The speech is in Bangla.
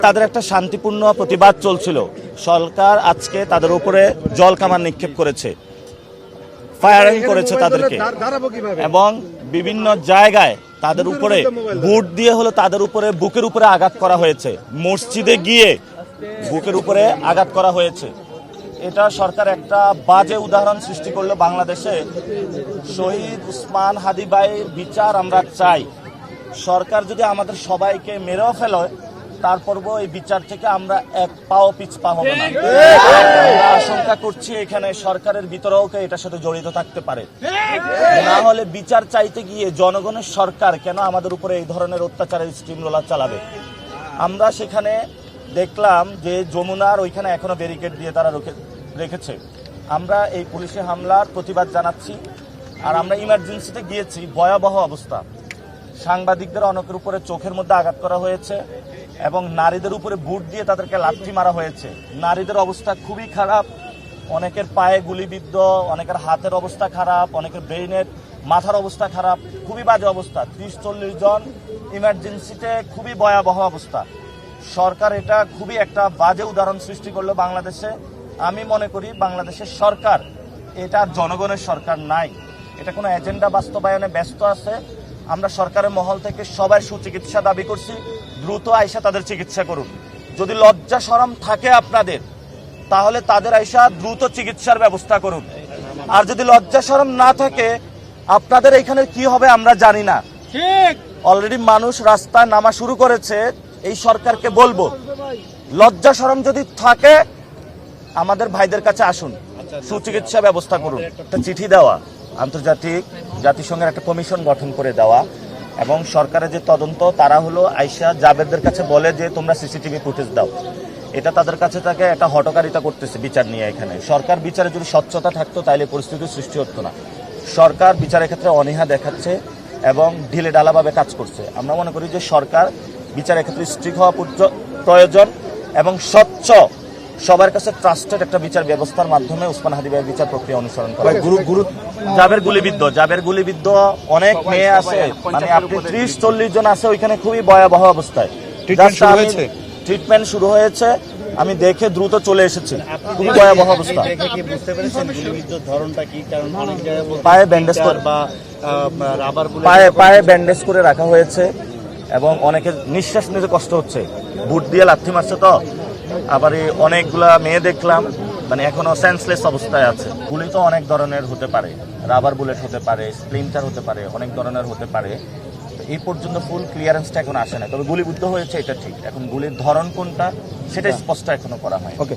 তাদের একটা শান্তিপূর্ণ প্রতিবাদ চলছিল। সরকার আজকে তাদের উপরে জল কামান নিক্ষেপ করেছে, ফায়ারিং করেছে তাদেরকে, এবং বিভিন্ন জায়গায় তাদের উপরে বুট দিয়ে হলো তাদের উপরে বুকের উপরে আঘাত করা হয়েছে। মসজিদে গিয়ে বুকের উপরে আঘাত করা হয়েছে। এটা সরকার একটা বাজে উদাহরণ সৃষ্টি করলো বাংলাদেশে। শহীদ উসমান হাদি ভাইয়ের বিচার আমরা চাই। সরকার যদি আমাদের সবাইকে মেরেও ফেলে, তারপরও এই বিচার থেকে আমরা এক পাও পিছপা হব না। আশঙ্কা করছি এখানে সরকারের ভিতরেও এটার সাথে জড়িত থাকতে পারে। না হলে বিচার চাইতে গিয়ে জনগণের সরকার কেন আমাদের উপরে এই ধরনের অত্যাচারের স্টিম রোলার চালাবে? আমরা সেখানে দেখলাম যে যমুনার ওইখানে এখনো ব্যারিকেড দিয়ে তারা রেখেছে। আমরা এই পুলিশি হামলার প্রতিবাদ জানাচ্ছি। আর আমরা ইমার্জেন্সিতে গিয়েছি, ভয়াবহ অবস্থা। সাংবাদিকদের অনেকের উপরে চোখের মধ্যে আঘাত করা হয়েছে এবং নারীদের উপরে বুট দিয়ে তাদেরকে লাথি মারা হয়েছে। নারীদের অবস্থা খুবই খারাপ, অনেকের পায়ে গুলিবিদ্ধ, অনেকের হাতের অবস্থা খারাপ, অনেকের ব্রেইনের মাথার অবস্থা খারাপ, খুবই বাজে অবস্থা। 30-40 জন ইমার্জেন্সিতে, খুবই ভয়াবহ অবস্থা। সরকার এটা খুবই একটা বাজে উদাহরণ সৃষ্টি করলো বাংলাদেশে। আমি মনে করি বাংলাদেশের সরকার এটা জনগণের সরকার নাই, এটা কোনো এজেন্ডা বাস্তবায়নে ব্যস্ত আছে। আমরা সরকারের মহল থেকে সবাই সুচিকিৎসা দাবি করছি, দ্রুত আইসা তাদের চিকিৎসা করুন। যদি লজ্জা শরম থাকে আপনাদের, তাহলে তাদের আইসা দ্রুত চিকিৎসার ব্যবস্থা করুন। আর যদি লজ্জা শরম না থাকে, আপনাদের এখানে কি হবে আমরা জানি না। অলরেডি মানুষ রাস্তায় নামা শুরু করেছে। এই সরকারকে বলবো, লজ্জা শরম যদি থাকে আমাদের ভাইদের কাছে আসুন, সুচিকিৎসা ব্যবস্থা করুন। একটা চিঠি দেওয়া, জাতিসংঘের একটা কমিশন গঠন করে দেওয়া, এবং সরকারের যে তদন্ত, তারা হলো আইসা জাবেরদের কাছে বলে যে তোমরা সিসিটিভি ফুটেজ দাও। এটা তাদের কাছে তাকে একটা হটকারিতা করতেছে বিচার নিয়ে। এখানে সরকার বিচারে যদি স্বচ্ছতা থাকতো তাহলে পরিস্থিতির সৃষ্টি হতো না। সরকার বিচারের ক্ষেত্রে অনীহা দেখাচ্ছে এবং ঢিলে ঢালাভাবে কাজ করছে। আমরা মনে করি যে সরকার বিচারের ক্ষেত্রে স্ট্রিক্ট হওয়া প্রয়োজন এবং স্বচ্ছ, সবার কাছে ট্রাস্টেড একটা বিচার ব্যবস্থার মাধ্যমে উসমান হাদি ভাইয়ের বিচার প্রক্রিয়া অনুসরণ করা। জাবের গুলিবিদ্ধ অনেক মেয়ে আছে, মানে আপনি 30-40 জন আছে ওইখানে, খুবই ভয়াবহ অবস্থায়। ট্রিটমেন্ট শুরু হয়েছে, আমি দেখে দ্রুত চলে এসেছি। খুবই ভয়াবহ অবস্থা। পায়ে ব্যান্ডেজ করে রাখা হয়েছে এবং অনেকের নিঃশ্বাস নিতে কষ্ট হচ্ছে। বুট দিয়ে লাথি মারছে তো। আবার অনেকগুলা মেয়ে দেখলাম মানে এখনো সেন্সলেস অবস্থায় আছে। গুলি তো অনেক ধরনের হতে পারে, রাবার বুলেট হতে পারে, স্প্লিন্টার হতে পারে, অনেক ধরনের হতে পারে। এই পর্যন্ত ফুল ক্লিয়ারেন্সটা এখন আসে না। তবে গুলিবিদ্ধ হয়েছে এটা ঠিক। এখন গুলির ধরন কোনটা সেটা স্পষ্ট এখনো করা হয়। ওকে।